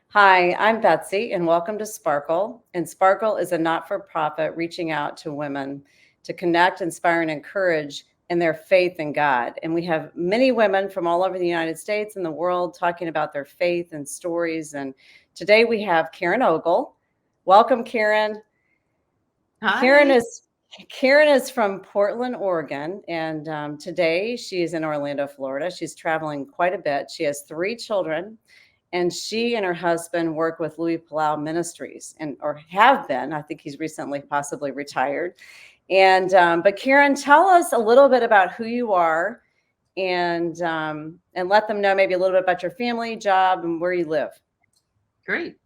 Hi, I'm Betsy, and welcome to Sparkle. And Sparkle is a not for profit reaching out to women to connect, inspire, and encourage in their faith in God. And we have many women from all over the United States and the world talking about their faith and stories. And today we have Caryn Ogle. Welcome, Caryn. Caryn Hi. is Caryn is from Portland, Oregon, and today she is in Orlando, Florida. She's traveling quite a bit. She has 3 children, and she and her husband work with Louis Palau Ministries, or have been. I think he's recently possibly retired. And but Caryn, tell us a little bit about who you are, and let them know maybe a little bit about your family, job, and where you live. Great.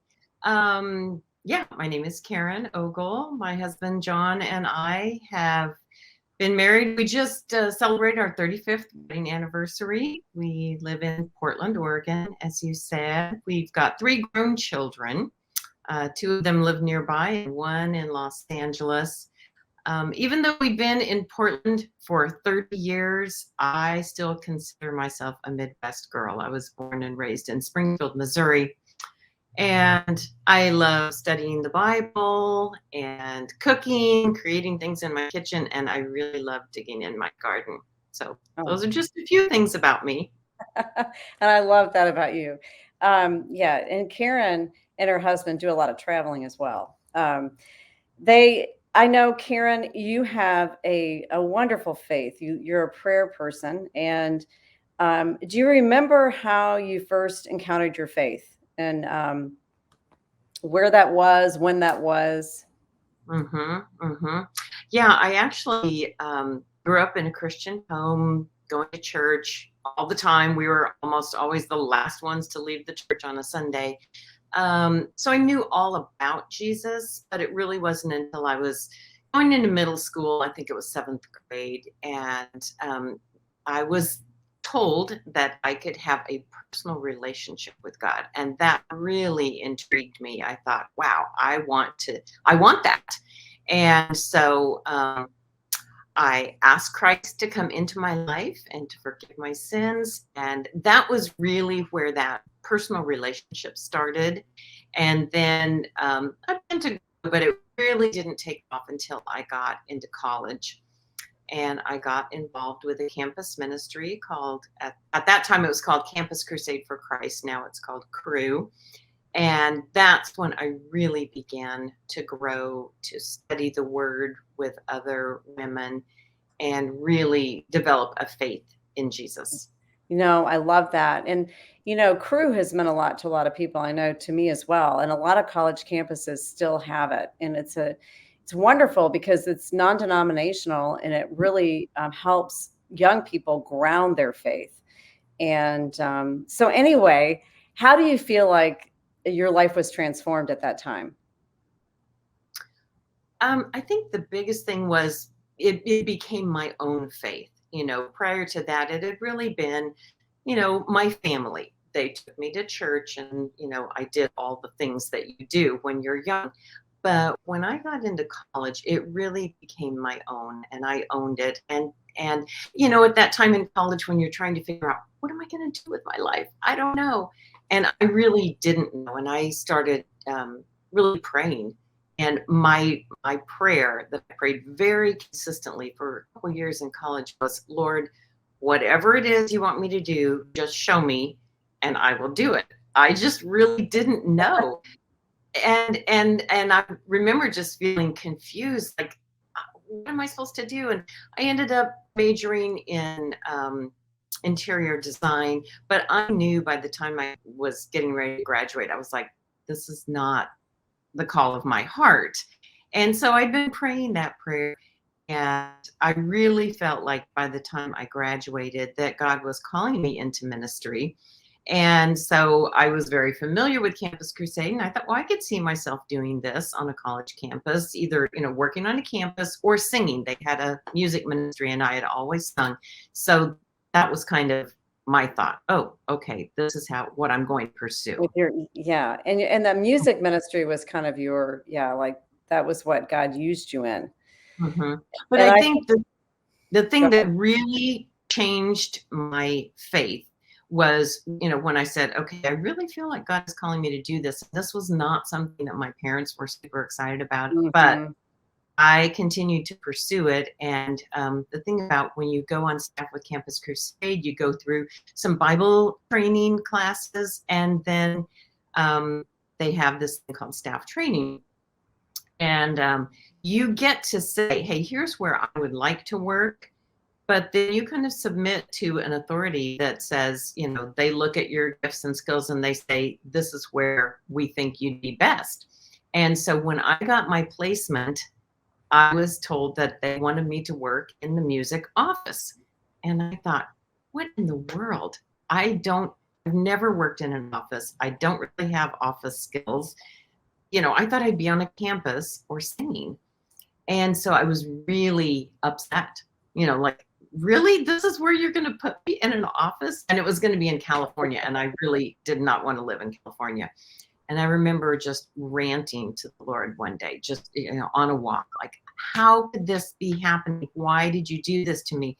Yeah, my name is Caryn Ogle. My husband John and I have been married. We just celebrated our 35th wedding anniversary. We live in Portland, Oregon, as you said. We've got 3 grown children. 2 of them live nearby and 1 in Los Angeles. Even though we've been in Portland for 30 years, I still consider myself a Midwest girl. I was born and raised in Springfield, Missouri. And I love studying the Bible and cooking, creating things in my kitchen, and I really love digging in my garden. So those are just a few things about me. And I love that about you. Yeah, and Caryn and her husband do a lot of traveling as well. I know, Caryn, you have a wonderful faith. You're a prayer person, and do you remember how you first encountered your faith? And where that was, when that was? Yeah, I actually grew up in a Christian home, going to church all the time. We were almost always the last ones to leave the church on a Sunday. So I knew all about Jesus, but it really wasn't until I was going into middle school, I think it was 7th grade, and I was told that I could have a personal relationship with God, and that really intrigued me. I thought, wow, I want that. And so I asked Christ to come into my life and to forgive my sins, and that was really where that personal relationship started. And then I've been to, but it really didn't take off until I got into college. And I got involved with a campus ministry called, at that time it was called Campus Crusade for Christ. Now it's called Cru. And that's when I really began to grow, to study the word with other women and really develop a faith in Jesus. I love that. And, Cru has meant a lot to a lot of people. I know to me as well. And a lot of college campuses still have it. And it's wonderful because it's non-denominational, and it really helps young people ground their faith. And so anyway, how do you feel like your life was transformed at that time? I think the biggest thing was it became my own faith. Prior to that, it had really been, my family. They took me to church, and, I did all the things that you do when you're young. But when I got into college, it really became my own, and I owned it. And at that time in college, when you're trying to figure out, what am I going to do with my life? I don't know. And I really didn't know. And I started really praying. And my prayer that I prayed very consistently for a couple years in college was, Lord, whatever it is you want me to do, just show me, and I will do it. I just really didn't know. And I remember just feeling confused, like, what am I supposed to do? And I ended up majoring in interior design, but I knew by the time I was getting ready to graduate, I was like, this is not the call of my heart. And so I'd been praying that prayer, and I really felt like by the time I graduated that God was calling me into ministry. And so I was very familiar with Campus Crusade, and I thought, well, I could see myself doing this on a college campus, either, working on a campus or singing. They had a music ministry, and I had always sung. So that was kind of my thought. Oh, okay, this is what I'm going to pursue. With and the music ministry was kind of like that was what God used you in. Mm-hmm. But I think the thing that really changed my faith was, when I said, okay, I really feel like God is calling me to do this. This was not something that my parents were super excited about, but Mhm. I continued to pursue it. And the thing about when you go on staff with Campus Crusade, you go through some Bible training classes, and then they have this thing called staff training. And you get to say, hey, here's where I would like to work. But then you kind of submit to an authority that says, they look at your gifts and skills and they say, this is where we think you'd be best. And so when I got my placement, I was told that they wanted me to work in the music office. And I thought, what in the world? I've never worked in an office. I don't really have office skills. I thought I'd be on a campus or singing. And so I was really upset, like, really, this is where you're going to put me in an office? And it was going to be in California. And I really did not want to live in California. And I remember just ranting to the Lord one day, just, on a walk, like, how could this be happening? Why did you do this to me?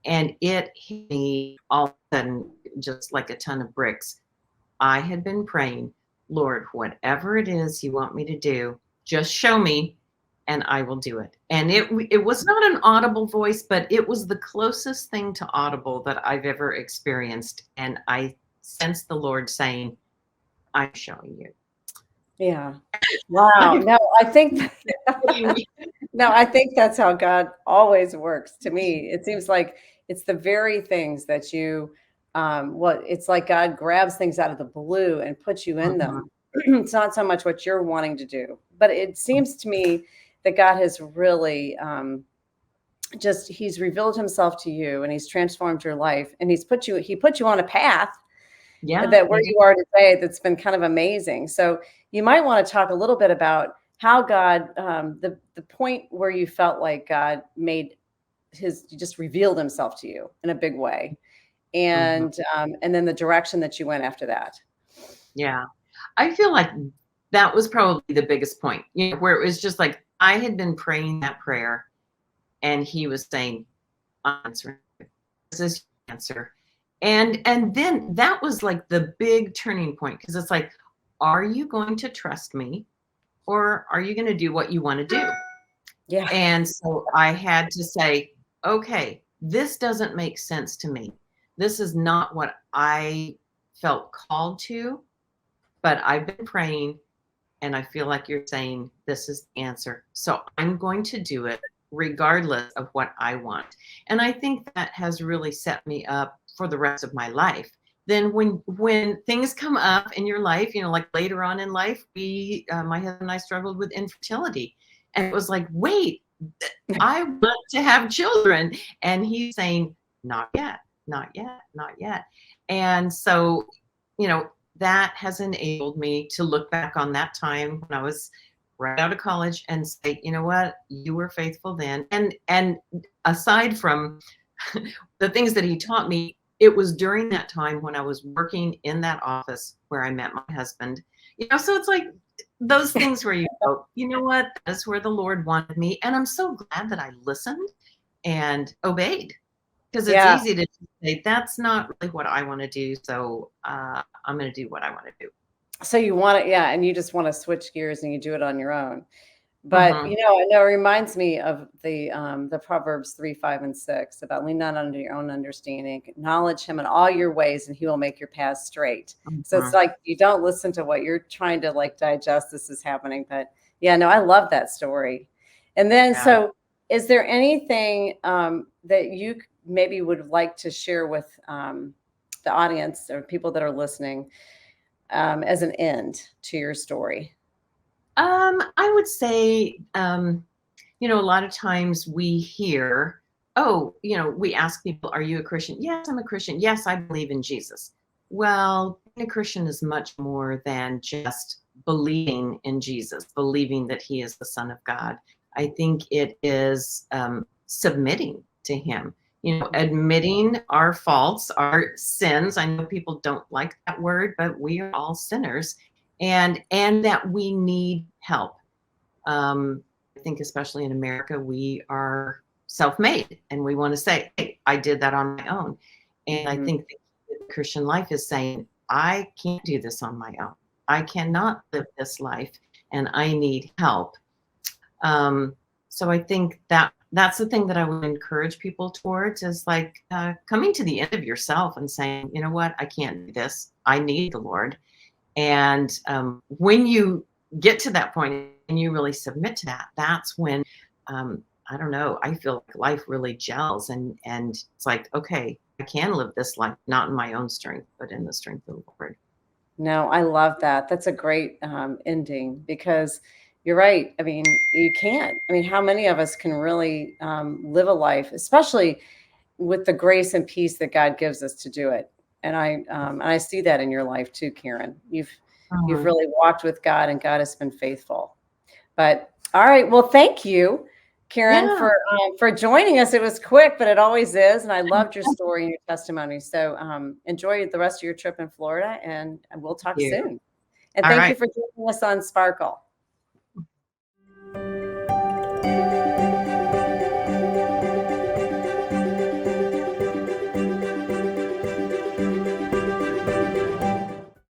And it hit me all of a sudden, just like a ton of bricks. I had been praying, Lord, whatever it is you want me to do, just show me and I will do it. And it was not an audible voice, but it was the closest thing to audible that I've ever experienced. And I sensed the Lord saying, I'm showing you. Yeah. Wow. No, I think no, I think that's how God always works to me. It seems like it's the very things that you it's like God grabs things out of the blue and puts you in Mhm, them. It's not so much what you're wanting to do, but it seems to me that God has really he's revealed himself to you and he's transformed your life and he put you on a path yeah, that where you are today that's been kind of amazing. So you might want to talk a little bit about how God, the point where you felt like God just revealed himself to you in a big way, mhm, and then the direction that you went after that. yeah. I feel like that was probably the biggest point, where it was just like I had been praying that prayer and he was saying, I'm answering. This is your answer. And then that was like the big turning point, because it's like, are you going to trust me or are you going to do what you want to do? Yeah. And so I had to say, okay, this doesn't make sense to me. This is not what I felt called to, but I've been praying and I feel like you're saying this is the answer. So I'm going to do it regardless of what I want. And I think that has really set me up for the rest of my life. Then when things come up in your life, like later on in life, my husband and I struggled with infertility. And it was like, wait, I want to have children. And he's saying, not yet, not yet, not yet. And so, that has enabled me to look back on that time when I was right out of college and say, you know what, you were faithful then. And aside from the things that he taught me, it was during that time when I was working in that office where I met my husband. So it's like those things where you go, you know what, that's where the Lord wanted me. And I'm so glad that I listened and obeyed, because it's Yeah. easy to say, that's not really what I want to do. So I'm going to do what I want to do. So you want it, yeah, and you just want to switch gears and you do it on your own. But, Hmm. I know it reminds me of the Proverbs 3, 5, and 6 about lean not unto your own understanding, acknowledge him in all your ways, and he will make your paths straight. So it's Hmm. like you don't listen to what you're trying to like digest this is happening. But yeah, no, I love that story. And then Yeah. so is there anything that you maybe would like to share with the audience or people that are listening as an end to your story? I would say, a lot of times we hear, oh, we ask people, are you a Christian? Yes, I'm a Christian. Yes, I believe in Jesus. Well, being a Christian is much more than just believing in Jesus, believing that he is the Son of God. I think it is submitting to him, admitting our faults, our sins. I know people don't like that word, but we are all sinners, and that we need help. I think especially in America, we are self-made and we want to say, hey, I did that on my own. And I Mhm. think Christian life is saying, I can't do this on my own. I cannot live this life and I need help. So I think that that's the thing that I would encourage people towards is like coming to the end of yourself and saying, you know what, I can't do this. I need the Lord. And when you get to that point and you really submit to that, that's when I don't know, I feel like life really gels and it's like, okay, I can live this life not in my own strength, but in the strength of the Lord. No, I love that. That's a great ending because you're right. I mean, you can't. I mean, how many of us can really live a life, especially with the grace and peace that God gives us to do it? And I see that in your life too, Caryn. You've Mhm. really walked with God, and God has been faithful. But all right, well, thank you, Caryn, Yeah. for joining us. It was quick, but it always is, and I loved your story and your testimony. So enjoy the rest of your trip in Florida, and we'll talk You. soon. And All thank you right. for joining us on Sparkle.